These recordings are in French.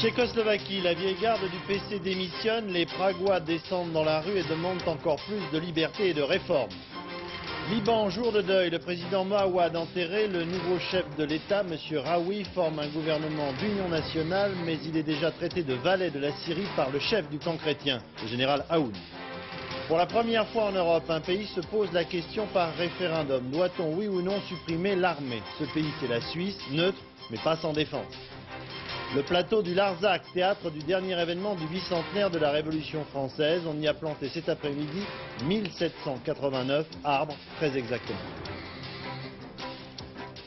Tchécoslovaquie, la vieille garde du PC démissionne, les Pragois descendent dans la rue et demandent encore plus de liberté et de réforme. Liban, jour de deuil, le président Moawad enterré, le nouveau chef de l'État, M. Raoui, forme un gouvernement d'union nationale, mais il est déjà traité de valet de la Syrie par le chef du camp chrétien, le général Aoun. Pour la première fois en Europe, un pays se pose la question par référendum. Doit-on oui ou non supprimer l'armée? Ce pays, c'est la Suisse, neutre, mais pas sans défense. Le plateau du Larzac, théâtre du dernier événement du bicentenaire de la Révolution française. On y a planté cet après-midi 1789 arbres, très exactement.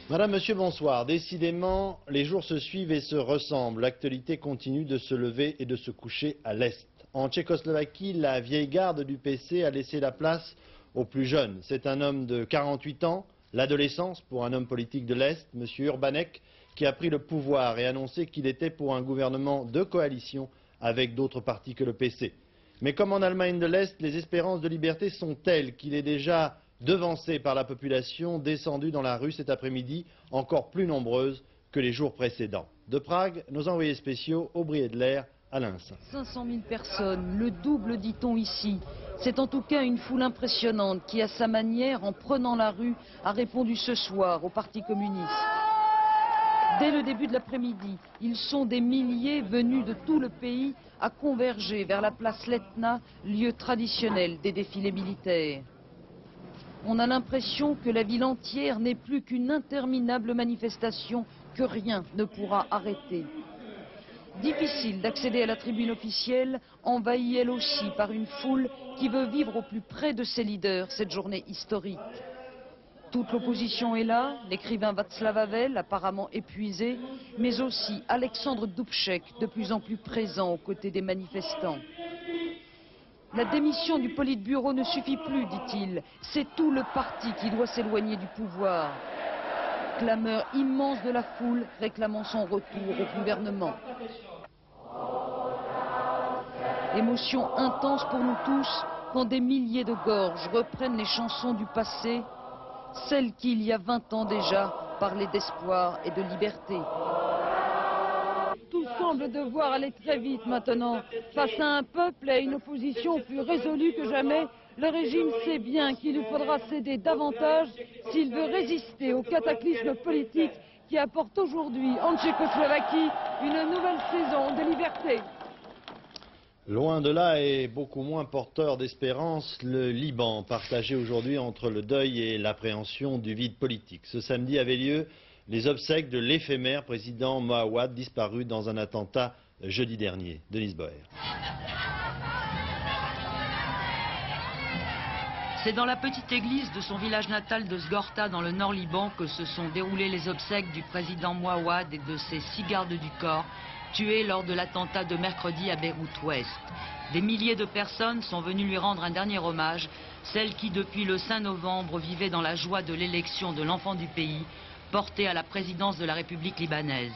Madame, Monsieur, bonsoir. Décidément, les jours se suivent et se ressemblent. L'actualité continue de se lever et de se coucher à l'Est. En Tchécoslovaquie, la vieille garde du PC a laissé la place aux plus jeunes. C'est un homme de 48 ans, l'adolescence pour un homme politique de l'Est, M. Urbanek, qui a pris le pouvoir et annoncé qu'il était pour un gouvernement de coalition avec d'autres partis que le PC. Mais comme en Allemagne de l'Est, les espérances de liberté sont telles qu'il est déjà devancé par la population descendue dans la rue cet après-midi, encore plus nombreuse que les jours précédents. De Prague, nos envoyés spéciaux, Aubry Edler, Alain Saint. 500 000 personnes, le double dit-on ici. C'est en tout cas une foule impressionnante qui, à sa manière, en prenant la rue, a répondu ce soir au Parti communiste. Dès le début de l'après-midi, ils sont des milliers venus de tout le pays à converger vers la place Letna, lieu traditionnel des défilés militaires. On a l'impression que la ville entière n'est plus qu'une interminable manifestation que rien ne pourra arrêter. Difficile d'accéder à la tribune officielle, envahie elle aussi par une foule qui veut vivre au plus près de ses leaders cette journée historique. Toute l'opposition est là, l'écrivain Václav Havel, apparemment épuisé, mais aussi Alexandre Dubček, de plus en plus présent aux côtés des manifestants. La démission du Politburo ne suffit plus, dit-il. C'est tout le parti qui doit s'éloigner du pouvoir. Clameur immense de la foule réclamant son retour au gouvernement. Émotion intense pour nous tous quand des milliers de gorges reprennent les chansons du passé, celles qui, il y a 20 ans déjà, parlaient d'espoir et de liberté. Tout semble devoir aller très vite maintenant. Face à un peuple et à une opposition plus résolue que jamais, le régime sait bien qu'il lui faudra céder davantage s'il veut résister au cataclysme politique qui apporte aujourd'hui en Tchécoslovaquie une nouvelle saison de liberté. Loin de là et beaucoup moins porteur d'espérance, le Liban, partagé aujourd'hui entre le deuil et l'appréhension du vide politique. Ce samedi avaient lieu les obsèques de l'éphémère président Moawad, disparu dans un attentat jeudi dernier. Denise Boer. C'est dans la petite église de son village natal de Zghorta, dans le nord Liban, que se sont déroulées les obsèques du président Moawad et de ses 6 gardes du corps, tués lors de l'attentat de mercredi à Beyrouth-Ouest. Des milliers de personnes sont venues lui rendre un dernier hommage, celles qui, depuis le 5 novembre, vivaient dans la joie de l'élection de l'enfant du pays, porté à la présidence de la République libanaise.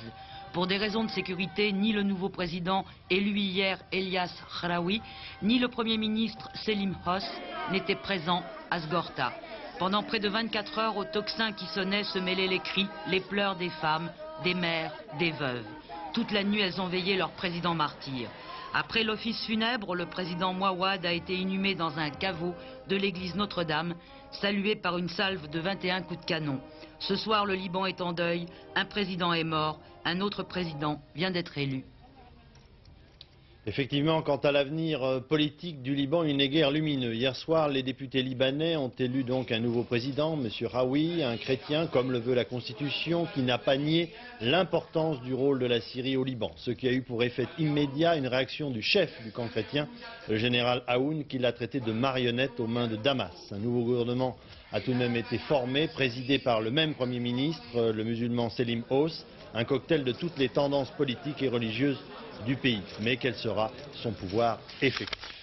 Pour des raisons de sécurité, ni le nouveau président élu hier, Elias Khraoui, ni le Premier ministre Selim Hoss n'étaient présents à Zghorta. Pendant près de 24 heures, au tocsin qui sonnait se mêlaient les cris, les pleurs des femmes, des mères, des veuves. Toute la nuit, elles ont veillé leur président martyr. Après l'office funèbre, le président Moawad a été inhumé dans un caveau de l'église Notre-Dame, salué par une salve de 21 coups de canon. Ce soir, le Liban est en deuil, un président est mort, un autre président vient d'être élu. Effectivement, quant à l'avenir politique du Liban, il n'est guère lumineux. Hier soir, les députés libanais ont élu donc un nouveau président, M. Raoui, un chrétien, comme le veut la Constitution, qui n'a pas nié l'importance du rôle de la Syrie au Liban. Ce qui a eu pour effet immédiat une réaction du chef du camp chrétien, le général Aoun, qui l'a traité de marionnette aux mains de Damas. Un nouveau gouvernement a tout de même été formé, présidé par le même Premier ministre, le musulman Selim Hoss, un cocktail de toutes les tendances politiques et religieuses du pays. Mais quel sera son pouvoir effectif?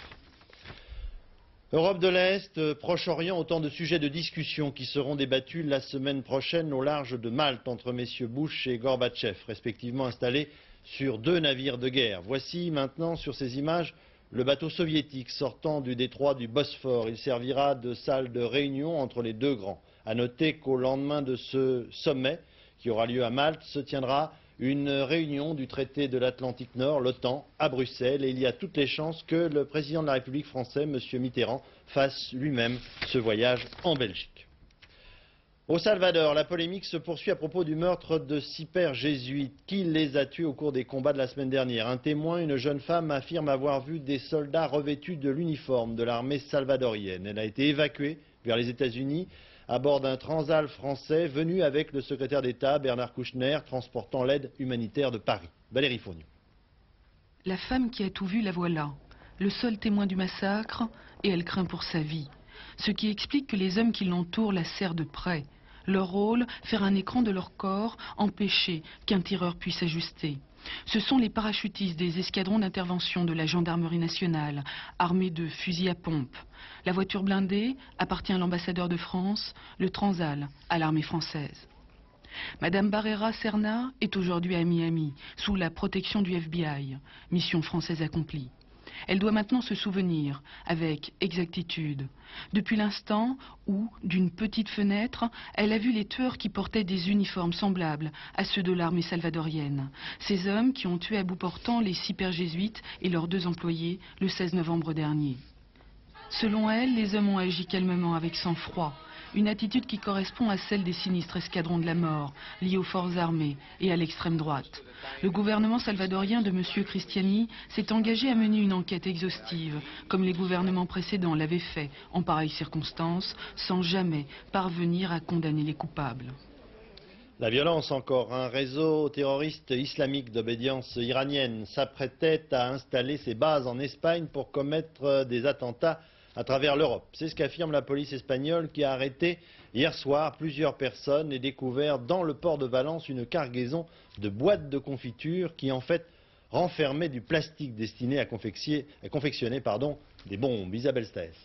Europe de l'Est, Proche-Orient, autant de sujets de discussion qui seront débattus la semaine prochaine au large de Malte entre messieurs Bush et Gorbatchev, respectivement installés sur 2 navires de guerre. Voici maintenant sur ces images le bateau soviétique sortant du détroit du Bosphore. Il servira de salle de réunion entre les 2 grands. À noter qu'au lendemain de ce sommet, qui aura lieu à Malte, se tiendra une réunion du traité de l'Atlantique Nord, l'OTAN, à Bruxelles. Et il y a toutes les chances que le président de la République française, M. Mitterrand, fasse lui-même ce voyage en Belgique. Au Salvador, la polémique se poursuit à propos du meurtre de 6 pères jésuites. Qui les a tués au cours des combats de la semaine dernière? Un témoin, une jeune femme, affirme avoir vu des soldats revêtus de l'uniforme de l'armée salvadorienne. Elle a été évacuée vers les États-Unis à bord d'un Transal français venu avec le secrétaire d'État Bernard Kouchner transportant l'aide humanitaire de Paris. Valérie Fournier. La femme qui a tout vu, la voilà. Le seul témoin du massacre, et elle craint pour sa vie. Ce qui explique que les hommes qui l'entourent la serrent de près. Leur rôle, faire un écran de leur corps, empêcher qu'un tireur puisse ajuster. Ce sont les parachutistes des escadrons d'intervention de la gendarmerie nationale, armés de fusils à pompe. La voiture blindée appartient à l'ambassadeur de France, le Transal à l'armée française. Madame Barrera Serna est aujourd'hui à Miami, sous la protection du FBI, mission française accomplie. Elle doit maintenant se souvenir, avec exactitude, depuis l'instant où, d'une petite fenêtre, elle a vu les tueurs qui portaient des uniformes semblables à ceux de l'armée salvadorienne. Ces hommes qui ont tué à bout portant les 6 pères jésuites et leurs 2 employés le 16 novembre dernier. Selon elle, les hommes ont agi calmement, avec sang-froid. Une attitude qui correspond à celle des sinistres escadrons de la mort, liés aux forces armées et à l'extrême droite. Le gouvernement salvadorien de M. Cristiani s'est engagé à mener une enquête exhaustive, comme les gouvernements précédents l'avaient fait en pareilles circonstances, sans jamais parvenir à condamner les coupables. La violence encore. Un réseau terroriste islamique d'obédience iranienne s'apprêtait à installer ses bases en Espagne pour commettre des attentats à travers l'Europe. C'est ce qu'affirme la police espagnole qui a arrêté hier soir plusieurs personnes et découvert dans le port de Valence une cargaison de boîtes de confiture qui en fait renfermait du plastique destiné à confectionner des bombes. Isabelle Staes.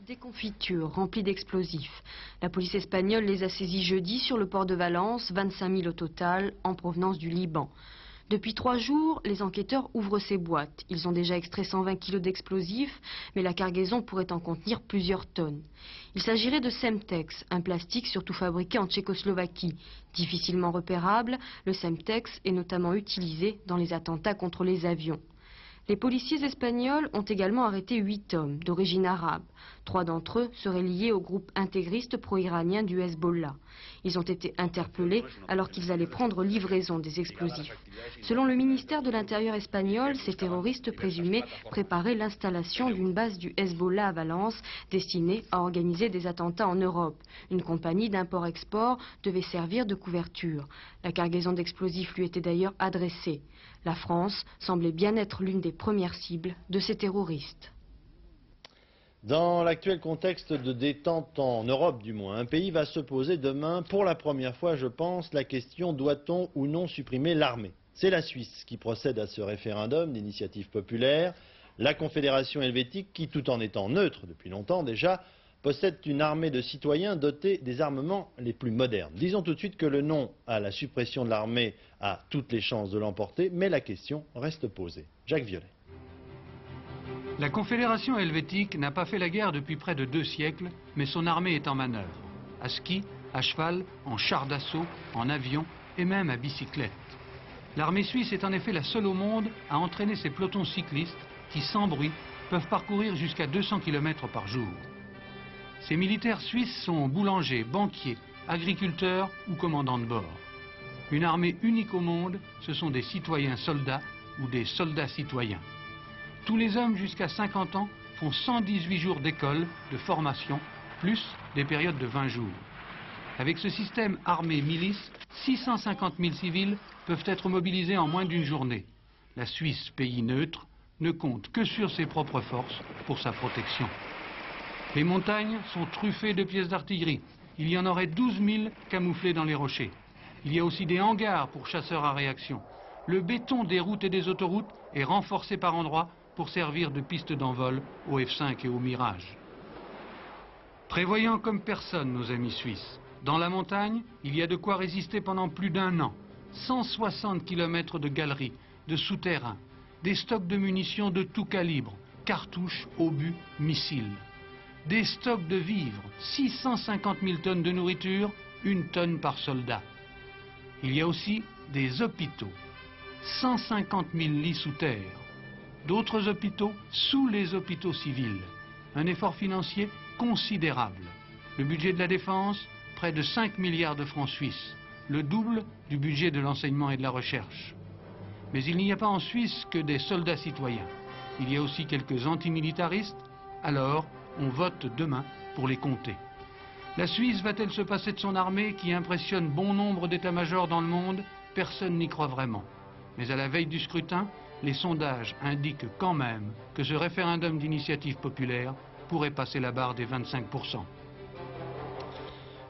Des confitures remplies d'explosifs. La police espagnole les a saisies jeudi sur le port de Valence, 25 000 au total, en provenance du Liban. Depuis 3 jours, les enquêteurs ouvrent ces boîtes. Ils ont déjà extrait 120 kg d'explosifs, mais la cargaison pourrait en contenir plusieurs tonnes. Il s'agirait de Semtex, un plastique surtout fabriqué en Tchécoslovaquie. Difficilement repérable, le Semtex est notamment utilisé dans les attentats contre les avions. Les policiers espagnols ont également arrêté 8 hommes d'origine arabe. 3 d'entre eux seraient liés au groupe intégriste pro-iranien du Hezbollah. Ils ont été interpellés alors qu'ils allaient prendre livraison des explosifs. Selon le ministère de l'Intérieur espagnol, ces terroristes présumés préparaient l'installation d'une base du Hezbollah à Valence destinée à organiser des attentats en Europe. Une compagnie d'import-export devait servir de couverture. La cargaison d'explosifs lui était d'ailleurs adressée. La France semblait bien être l'une des premières cibles de ces terroristes. Dans l'actuel contexte de détente en Europe du moins, un pays va se poser demain, pour la première fois je pense, la question: doit-on ou non supprimer l'armée? C'est la Suisse qui procède à ce référendum d'initiative populaire. La Confédération helvétique qui, tout en étant neutre depuis longtemps déjà, possède une armée de citoyens dotés des armements les plus modernes. Disons tout de suite que le non à la suppression de l'armée a toutes les chances de l'emporter, mais la question reste posée. Jacques Violet. La Confédération helvétique n'a pas fait la guerre depuis près de 2 siècles, mais son armée est en manœuvre. À ski, à cheval, en char d'assaut, en avion et même à bicyclette. L'armée suisse est en effet la seule au monde à entraîner ses pelotons cyclistes qui, sans bruit, peuvent parcourir jusqu'à 200 km par jour. Ces militaires suisses sont boulangers, banquiers, agriculteurs ou commandants de bord. Une armée unique au monde, ce sont des citoyens soldats ou des soldats citoyens. Tous les hommes jusqu'à 50 ans font 118 jours d'école, de formation, plus des périodes de 20 jours. Avec ce système armée-milice, 650 000 civils peuvent être mobilisés en moins d'une journée. La Suisse, pays neutre, ne compte que sur ses propres forces pour sa protection. Les montagnes sont truffées de pièces d'artillerie. Il y en aurait 12 000 camouflées dans les rochers. Il y a aussi des hangars pour chasseurs à réaction. Le béton des routes et des autoroutes est renforcé par endroits pour servir de piste d'envol au F-5 et au Mirage. Prévoyants comme personne, nos amis suisses. Dans la montagne, il y a de quoi résister pendant plus d'1 an. 160 km de galeries, de souterrains, des stocks de munitions de tout calibre, cartouches, obus, missiles. Des stocks de vivres, 650 000 tonnes de nourriture, 1 tonne par soldat. Il y a aussi des hôpitaux. 150 000 lits sous terre. D'autres hôpitaux sous les hôpitaux civils. Un effort financier considérable. Le budget de la défense, près de 5 milliards de francs suisses. Le double du budget de l'enseignement et de la recherche. Mais il n'y a pas en Suisse que des soldats citoyens. Il y a aussi quelques antimilitaristes. Alors, on vote demain pour les compter. La Suisse va-t-elle se passer de son armée qui impressionne bon nombre d'états-majors dans le monde? Personne n'y croit vraiment. Mais à la veille du scrutin, les sondages indiquent quand même que ce référendum d'initiative populaire pourrait passer la barre des 25%.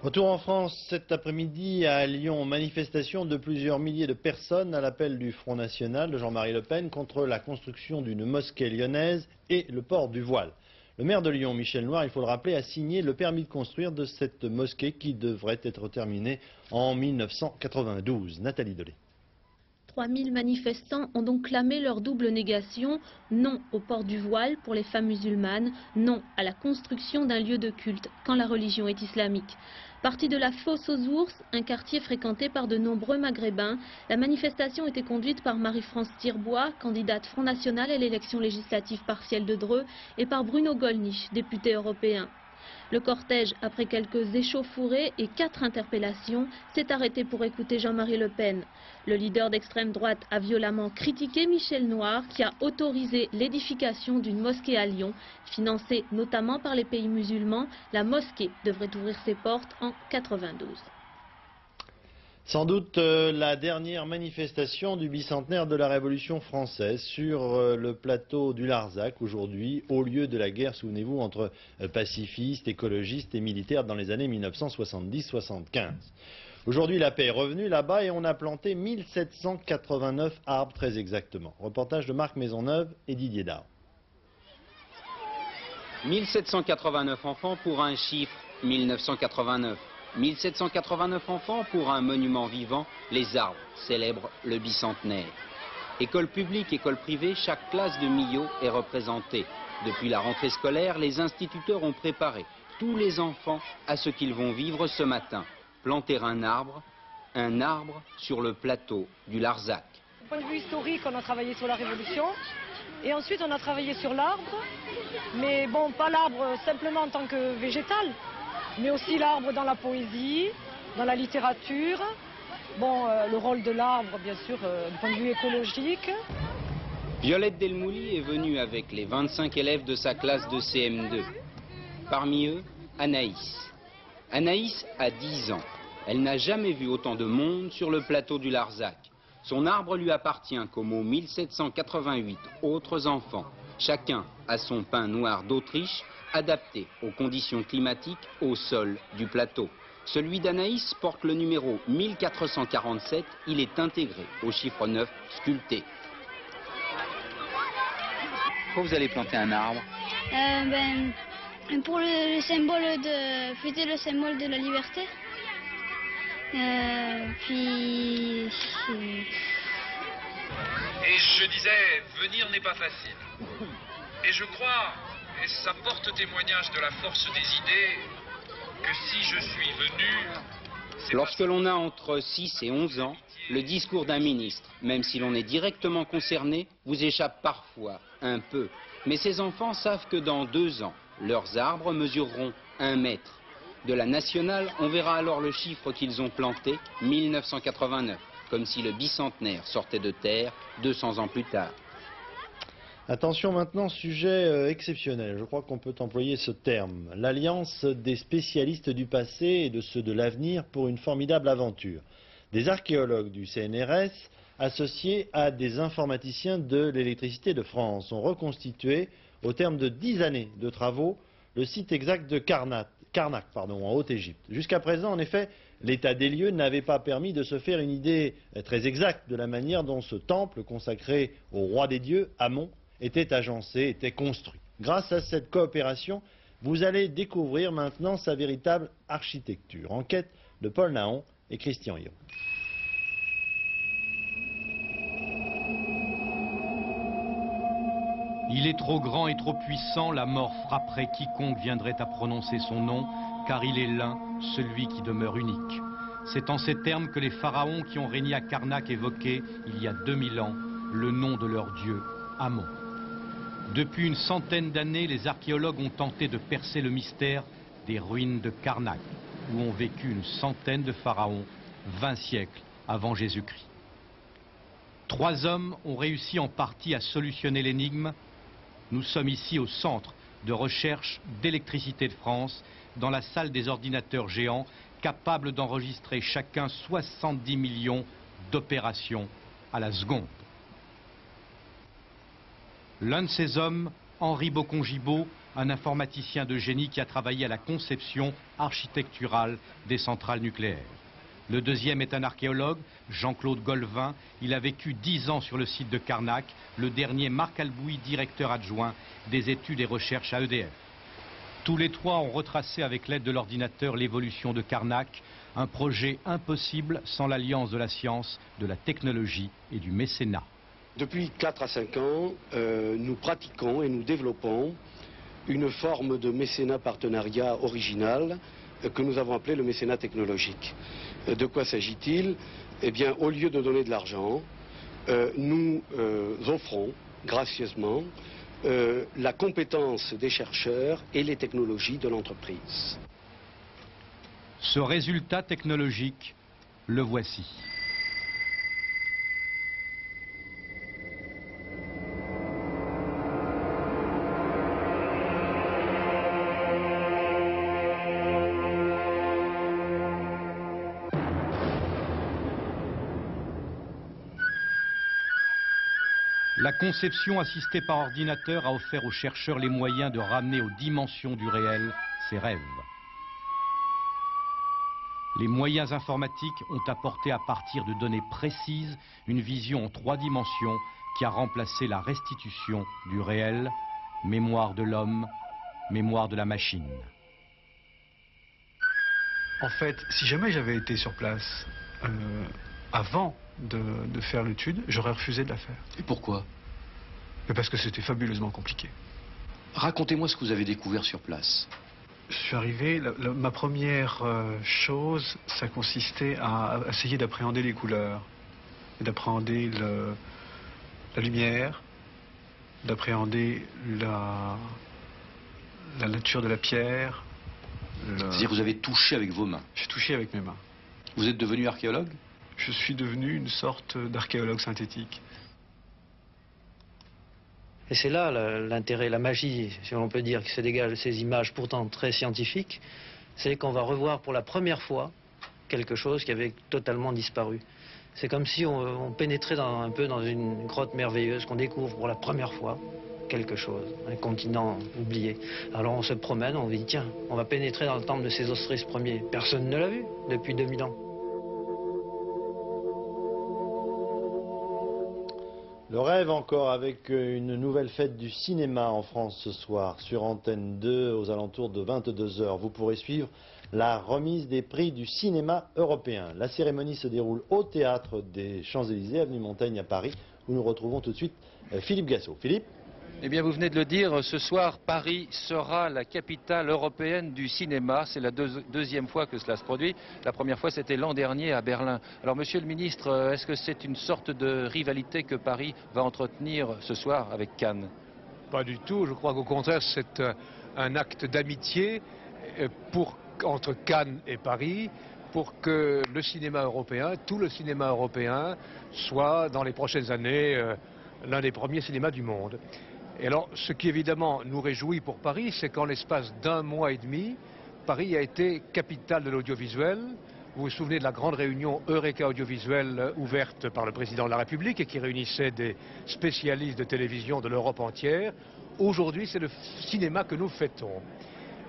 Retour en France cet après-midi à Lyon, manifestation de plusieurs milliers de personnes à l'appel du Front National de Jean-Marie Le Pen contre la construction d'une mosquée lyonnaise et le port du voile. Le maire de Lyon, Michel Noir, il faut le rappeler, a signé le permis de construire de cette mosquée qui devrait être terminée en 1992. Nathalie Delay. 3000 manifestants ont donc clamé leur double négation, non au port du voile pour les femmes musulmanes, non à la construction d'un lieu de culte quand la religion est islamique. Partie de la Fosse aux Ours, un quartier fréquenté par de nombreux maghrébins, la manifestation était conduite par Marie-France Tirbois, candidate Front National à l'élection législative partielle de Dreux, et par Bruno Gollnisch, député européen. Le cortège, après quelques échauffourées et 4 interpellations, s'est arrêté pour écouter Jean-Marie Le Pen. Le leader d'extrême droite a violemment critiqué Michel Noir, qui a autorisé l'édification d'une mosquée à Lyon. Financée notamment par les pays musulmans, la mosquée devrait ouvrir ses portes en 92. Sans doute la dernière manifestation du bicentenaire de la Révolution française sur le plateau du Larzac aujourd'hui, au lieu de la guerre, souvenez-vous, entre pacifistes, écologistes et militaires dans les années 1970-75. Aujourd'hui, la paix est revenue là-bas et on a planté 1789 arbres très exactement. Reportage de Marc Maisonneuve et Didier Dard. 1789 enfants pour un chiffre, 1989. 1789 enfants pour un monument vivant, les arbres célèbrent le bicentenaire. École publique, école privée, chaque classe de Millau est représentée. Depuis la rentrée scolaire, les instituteurs ont préparé tous les enfants à ce qu'ils vont vivre ce matin. Planter un arbre sur le plateau du Larzac. Du point de vue historique, on a travaillé sur la Révolution. Et ensuite, on a travaillé sur l'arbre. Mais bon, pas l'arbre simplement en tant que végétal, mais aussi l'arbre dans la poésie, dans la littérature. Bon, le rôle de l'arbre, bien sûr, du point de vue écologique. Violette Delmouli est venue avec les 25 élèves de sa classe de CM2. Parmi eux, Anaïs. Anaïs a 10 ans. Elle n'a jamais vu autant de monde sur le plateau du Larzac. Son arbre lui appartient comme aux 1788 autres enfants. Chacun a son pin noir d'Autriche, adapté aux conditions climatiques au sol du plateau. Celui d'Anaïs porte le numéro 1447, il est intégré au chiffre 9 sculpté. Pourquoi vous allez planter un arbre? Pour le symbole de fêter le symbole de la liberté. Puis... Et je disais, venir n'est pas facile. Et je crois, et ça porte témoignage de la force des idées, que si je suis venu... Lorsque l'on a entre 6 et 11 ans, le discours d'un ministre, même si l'on est directement concerné, vous échappe parfois un peu. Mais ces enfants savent que dans 2 ans, leurs arbres mesureront 1 mètre. De la nationale, on verra alors le chiffre qu'ils ont planté, 1989, comme si le bicentenaire sortait de terre 200 ans plus tard. Attention maintenant, sujet exceptionnel, je crois qu'on peut employer ce terme. L'alliance des spécialistes du passé et de ceux de l'avenir pour une formidable aventure. Des archéologues du CNRS associés à des informaticiens de l'électricité de France ont reconstitué, au terme de 10 années de travaux, le site exact de Karnak, en Haute-Égypte. Jusqu'à présent, en effet, l'état des lieux n'avait pas permis de se faire une idée très exacte de la manière dont ce temple consacré au roi des dieux, Amon, était agencé, était construit. Grâce à cette coopération, vous allez découvrir maintenant sa véritable architecture. Enquête de Paul Naon et Christian Hiron. Il est trop grand et trop puissant, la mort frapperait quiconque viendrait à prononcer son nom, car il est l'un, celui qui demeure unique. c'est en ces termes que les pharaons qui ont régné à Karnak évoquaient, il y a 2000 ans, le nom de leur dieu, Amon. Depuis une centaine d'années, les archéologues ont tenté de percer le mystère des ruines de Karnak, où ont vécu une centaine de pharaons, 20 siècles avant Jésus-Christ. 3 hommes ont réussi en partie à solutionner l'énigme. Nous sommes ici au centre de recherche d'électricité de France, dans la salle des ordinateurs géants, capables d'enregistrer chacun 70 millions d'opérations à la seconde. L'un de ces hommes, Henri Bocon-Gibaud, un informaticien de génie qui a travaillé à la conception architecturale des centrales nucléaires. Le deuxième est un archéologue, Jean-Claude Golvin. Il a vécu 10 ans sur le site de Karnak. Le dernier, Marc Albouy, directeur adjoint des études et recherches à EDF. Tous les 3 ont retracé avec l'aide de l'ordinateur l'évolution de Karnak, un projet impossible sans l'alliance de la science, de la technologie et du mécénat. Depuis 4 à 5 ans, nous pratiquons et nous développons une forme de mécénat partenariat original que nous avons appelé le mécénat technologique. De quoi s'agit-il? Eh bien, au lieu de donner de l'argent, nous offrons gracieusement la compétence des chercheurs et les technologies de l'entreprise. Ce résultat technologique, le voici. La conception assistée par ordinateur a offert aux chercheurs les moyens de ramener aux dimensions du réel ses rêves. Les moyens informatiques ont apporté à partir de données précises une vision en 3 dimensions qui a remplacé la restitution du réel, mémoire de l'homme, mémoire de la machine. En fait, si jamais j'avais été sur place avant de faire l'étude, j'aurais refusé de la faire. Et pourquoi? Mais parce que c'était fabuleusement compliqué. Racontez-moi ce que vous avez découvert sur place. Je suis arrivé, ma première chose, ça consistait à essayer d'appréhender les couleurs, d'appréhender la lumière, d'appréhender la nature de la pierre. C'est-à-dire que vous avez touché avec vos mains? J'ai touché avec mes mains. Vous êtes devenu archéologue? Je suis devenu une sorte d'archéologue synthétique. Et c'est là l'intérêt, la magie, si on peut dire, qui se dégage de ces images pourtant très scientifiques, c'est qu'on va revoir pour la première fois quelque chose qui avait totalement disparu. C'est comme si on pénétrait un peu dans une grotte merveilleuse, qu'on découvre pour la première fois quelque chose, un continent oublié. Alors on se promène, on se dit tiens, on va pénétrer dans le temple de Sésostris Ier. Personne ne l'a vu depuis 2000 ans. Le rêve encore avec une nouvelle fête du cinéma en France ce soir sur Antenne 2 aux alentours de 22 h. Vous pourrez suivre la remise des prix du cinéma européen. La cérémonie se déroule au théâtre des Champs-Élysées, avenue Montaigne à Paris, où nous retrouvons tout de suite Philippe Gassot. Philippe ? Eh bien, vous venez de le dire, ce soir, Paris sera la capitale européenne du cinéma. C'est la deuxième fois que cela se produit. La première fois, c'était l'an dernier à Berlin. Alors, monsieur le ministre, est-ce que c'est une sorte de rivalité que Paris va entretenir ce soir avec Cannes? Pas du tout. Je crois qu'au contraire, c'est un acte d'amitié entre Cannes et Paris, pour que le cinéma européen, tout le cinéma européen, soit dans les prochaines années l'un des premiers cinémas du monde. Et alors, ce qui évidemment nous réjouit pour Paris, c'est qu'en l'espace d'1 mois et demi, Paris a été capitale de l'audiovisuel. Vous vous souvenez de la grande réunion Eureka audiovisuelle ouverte par le président de la République et qui réunissait des spécialistes de télévision de l'Europe entière. Aujourd'hui, c'est le cinéma que nous fêtons.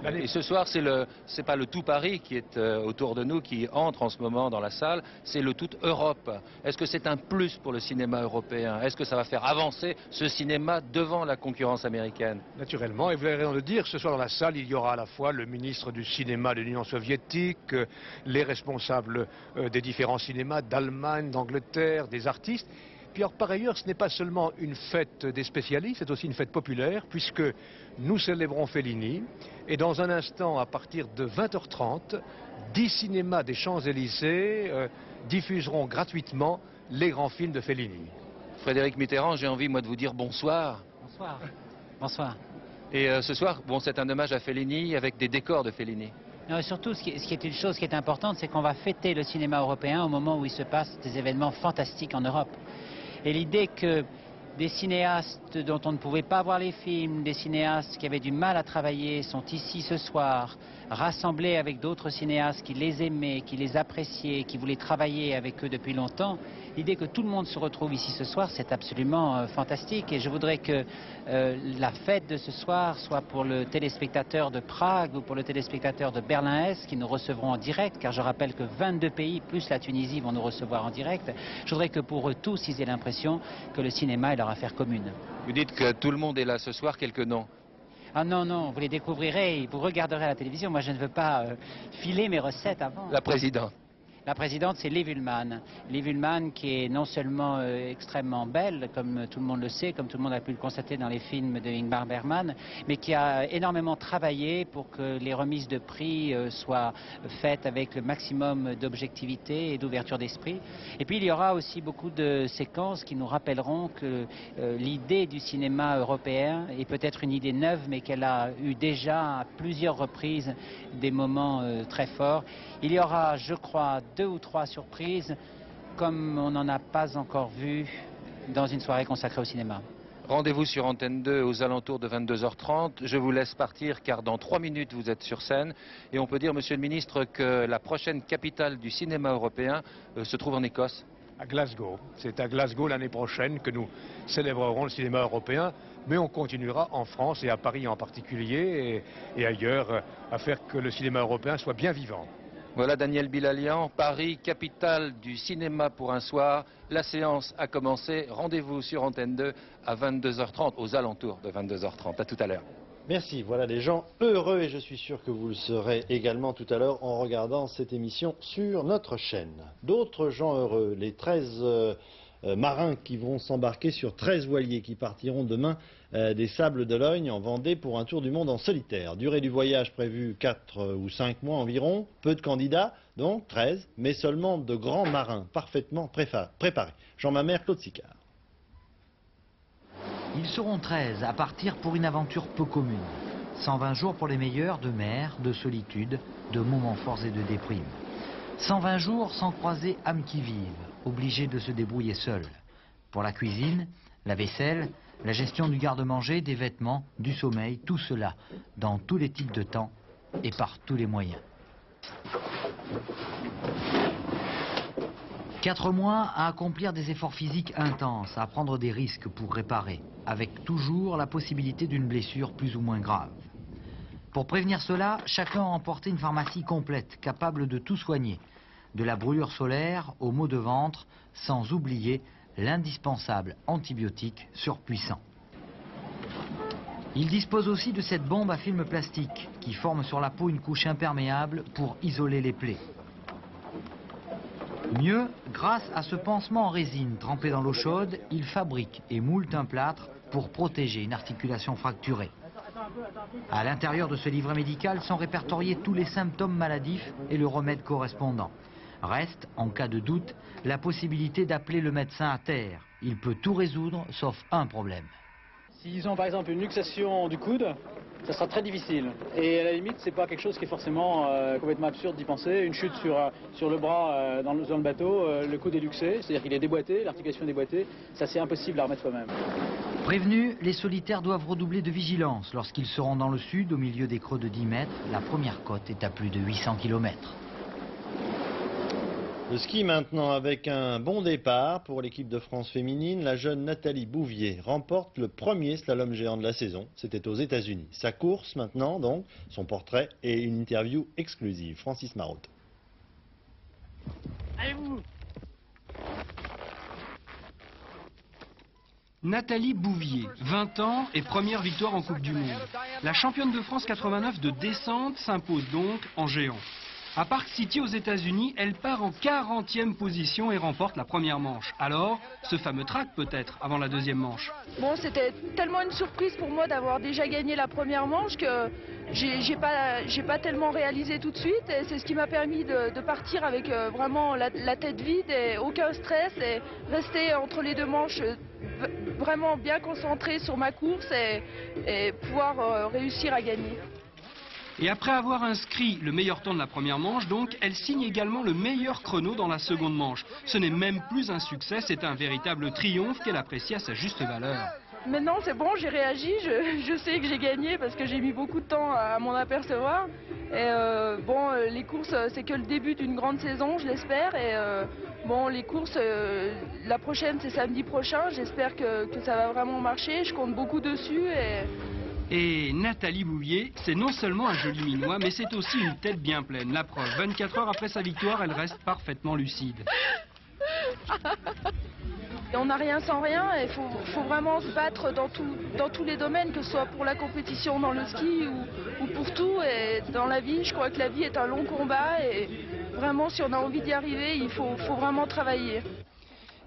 Et ce soir, c'est pas le tout Paris qui est autour de nous, qui entre en ce moment dans la salle, c'est le toute Europe. Est-ce que c'est un plus pour le cinéma européen? Est-ce que ça va faire avancer ce cinéma devant la concurrence américaine? Naturellement, et vous avez raison de le dire, ce soir dans la salle, il y aura à la fois le ministre du cinéma de l'Union soviétique, les responsables des différents cinémas d'Allemagne, d'Angleterre, des artistes. puis alors, par ailleurs, ce n'est pas seulement une fête des spécialistes, c'est aussi une fête populaire, puisque nous célébrons Fellini. Et dans un instant, à partir de 20h30, 10 cinémas des Champs-Élysées diffuseront gratuitement les grands films de Fellini. Frédéric Mitterrand, j'ai envie, moi, de vous dire bonsoir. Bonsoir. Bonsoir. Et ce soir, bon, c'est un hommage à Fellini avec des décors de Fellini. Non, et surtout, ce qui est une chose qui est importante, c'est qu'on va fêter le cinéma européen au moment où il se passe des événements fantastiques en Europe. Et l'idée que des cinéastes dont on ne pouvait pas voir les films, des cinéastes qui avaient du mal à travailler, sont ici ce soir, rassemblés avec d'autres cinéastes qui les aimaient, qui les appréciaient, qui voulaient travailler avec eux depuis longtemps. L'idée que tout le monde se retrouve ici ce soir, c'est absolument fantastique. Et je voudrais que la fête de ce soir soit pour le téléspectateur de Prague ou pour le téléspectateur de Berlin-Est qui nous recevront en direct, car je rappelle que 22 pays plus la Tunisie vont nous recevoir en direct. Je voudrais que pour eux tous, ils aient l'impression que le cinéma est leur affaire commune. Vous dites que tout le monde est là ce soir, quelques noms. Ah non, non, vous les découvrirez, vous regarderez à la télévision. Moi, je ne veux pas filer mes recettes avant. La présidente. La présidente, c'est Liv Ullmann. Liv Ullmann qui est non seulement extrêmement belle, comme tout le monde le sait, comme tout le monde a pu le constater dans les films de Ingmar Bergman, mais qui a énormément travaillé pour que les remises de prix soient faites avec le maximum d'objectivité et d'ouverture d'esprit. Et puis il y aura aussi beaucoup de séquences qui nous rappelleront que l'idée du cinéma européen est peut-être une idée neuve, mais qu'elle a eu déjà à plusieurs reprises des moments très forts. Il y aura, je crois, 2 ou 3 surprises, comme on n'en a pas encore vu dans une soirée consacrée au cinéma. Rendez-vous sur Antenne 2 aux alentours de 22h30. Je vous laisse partir car dans 3 minutes vous êtes sur scène. Et on peut dire, Monsieur le Ministre, que la prochaine capitale du cinéma européen se trouve en Écosse. À Glasgow. C'est à Glasgow l'année prochaine que nous célébrerons le cinéma européen. Mais on continuera en France et à Paris en particulier et ailleurs à faire que le cinéma européen soit bien vivant. Voilà Daniel Bilalian, Paris, capitale du cinéma pour un soir. La séance a commencé. Rendez-vous sur Antenne 2 à 22h30, aux alentours de 22h30. À tout à l'heure. Merci, voilà des gens heureux et je suis sûr que vous le serez également tout à l'heure en regardant cette émission sur notre chaîne. D'autres gens heureux, les 13 marins qui vont s'embarquer sur 13 voiliers qui partiront demain des Sables d'Olonne en Vendée pour un tour du monde en solitaire. Durée du voyage prévue 4 ou 5 mois environ, peu de candidats, donc 13, mais seulement de grands marins parfaitement préparés. Jean Mamère, Claude Sicard. Ils seront 13 à partir pour une aventure peu commune. 120 jours pour les meilleurs de mer, de solitude, de moments forts et de déprime. 120 jours sans croiser âme qui vive, obligés de se débrouiller seuls. Pour la cuisine, la vaisselle, la gestion du garde-manger, des vêtements, du sommeil, tout cela, dans tous les types de temps et par tous les moyens. 4 mois à accomplir des efforts physiques intenses, à prendre des risques pour réparer, avec toujours la possibilité d'une blessure plus ou moins grave. Pour prévenir cela, chacun a emporté une pharmacie complète, capable de tout soigner, de la brûlure solaire aux maux de ventre, sans oublier l'indispensable antibiotique surpuissant. Il dispose aussi de cette bombe à film plastique, qui forme sur la peau une couche imperméable pour isoler les plaies. Mieux, grâce à ce pansement en résine trempé dans l'eau chaude, il fabrique et moule un plâtre pour protéger une articulation fracturée. À l'intérieur de ce livret médical sont répertoriés tous les symptômes maladifs et le remède correspondant. Reste, en cas de doute, la possibilité d'appeler le médecin à terre. Il peut tout résoudre, sauf un problème. S'ils ont par exemple une luxation du coude, ça sera très difficile. Et à la limite, c'est pas quelque chose qui est forcément complètement absurde d'y penser. Une chute sur le bras dans le bateau, le coude est luxé, c'est-à-dire qu'il est déboîté, l'articulation est déboîtée, ça c'est impossible à remettre soi-même. Prévenus, les solitaires doivent redoubler de vigilance. Lorsqu'ils seront dans le sud, au milieu des creux de 10 mètres, la première côte est à plus de 800 km. Le ski maintenant avec un bon départ pour l'équipe de France féminine. La jeune Nathalie Bouvier remporte le premier slalom géant de la saison. C'était aux États-Unis. Sa course maintenant, donc, son portrait et une interview exclusive. Francis Marotte. Allez-vous. Nathalie Bouvier, 20 ans et première victoire en Coupe du Monde. La championne de France 89 de descente s'impose donc en géant. À Park City aux États-Unis, elle part en 40e position et remporte la première manche. Alors, ce fameux track peut-être avant la deuxième manche. Bon, c'était tellement une surprise pour moi d'avoir déjà gagné la première manche que j'ai pas tellement réalisé tout de suite. Et c'est ce qui m'a permis de partir avec vraiment la tête vide et aucun stress et rester entre les deux manches vraiment bien concentré sur ma course et pouvoir réussir à gagner. Et après avoir inscrit le meilleur temps de la première manche, donc, elle signe également le meilleur chrono dans la seconde manche. Ce n'est même plus un succès, c'est un véritable triomphe qu'elle apprécie à sa juste valeur. Maintenant c'est bon, j'ai réagi, je sais que j'ai gagné parce que j'ai mis beaucoup de temps à m'en apercevoir. Et bon, les courses c'est que le début d'une grande saison, je l'espère. Et bon, les courses, la prochaine c'est samedi prochain, j'espère que ça va vraiment marcher, je compte beaucoup dessus. Et Nathalie Bouvier, c'est non seulement un joli minois, mais c'est aussi une tête bien pleine. La preuve, 24 heures après sa victoire, elle reste parfaitement lucide. Et on n'a rien sans rien, il faut vraiment se battre dans tous les domaines, que ce soit pour la compétition dans le ski ou pour tout. Et dans la vie, je crois que la vie est un long combat et vraiment si on a envie d'y arriver, il faut vraiment travailler.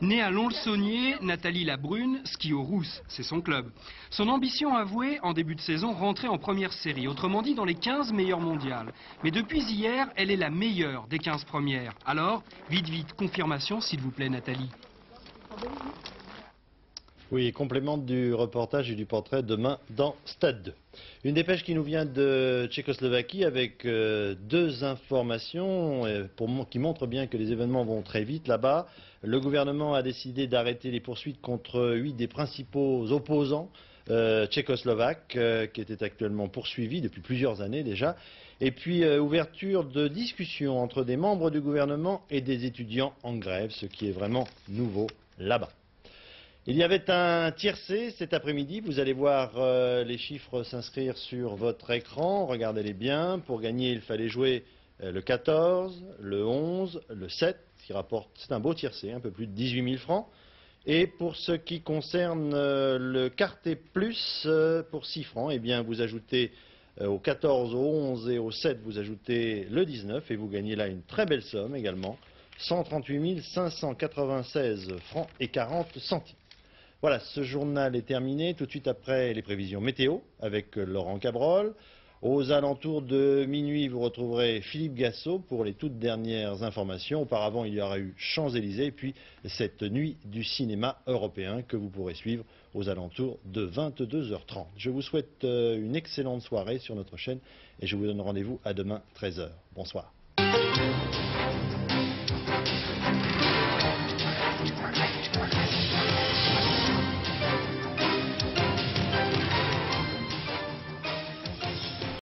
Née à Lons-le-Saunier, Nathalie Labrune skie aux Rousses, c'est son club. Son ambition avouée, en début de saison, rentrer en première série, autrement dit dans les 15 meilleures mondiales. Mais depuis hier, elle est la meilleure des 15 premières. Alors, vite, confirmation s'il vous plaît Nathalie. Oui, complément du reportage et du portrait demain dans Stade 2. Une dépêche qui nous vient de Tchécoslovaquie avec deux informations qui montrent bien que les événements vont très vite là-bas. Le gouvernement a décidé d'arrêter les poursuites contre 8 des principaux opposants tchécoslovaques qui étaient actuellement poursuivis depuis plusieurs années déjà. Et puis ouverture de discussions entre des membres du gouvernement et des étudiants en grève, ce qui est vraiment nouveau là-bas. Il y avait un tiercé cet après-midi, vous allez voir les chiffres s'inscrire sur votre écran, regardez-les bien. Pour gagner, il fallait jouer le 14, le 11, le 7, qui rapporte, c'est un beau tiercé, un peu plus de 18 000 francs. Et pour ce qui concerne le quartet plus, pour 6 francs, eh bien vous ajoutez au 14, au 11 et au 7, vous ajoutez le 19 et vous gagnez là une très belle somme également, 138 596 francs et 40 centimes. Voilà, ce journal est terminé. Tout de suite après les prévisions météo avec Laurent Cabrol. Aux alentours de minuit, vous retrouverez Philippe Gassot pour les toutes dernières informations. Auparavant, il y aura eu Champs-Élysées et puis cette nuit du cinéma européen que vous pourrez suivre aux alentours de 22h30. Je vous souhaite une excellente soirée sur notre chaîne et je vous donne rendez-vous à demain 13h. Bonsoir.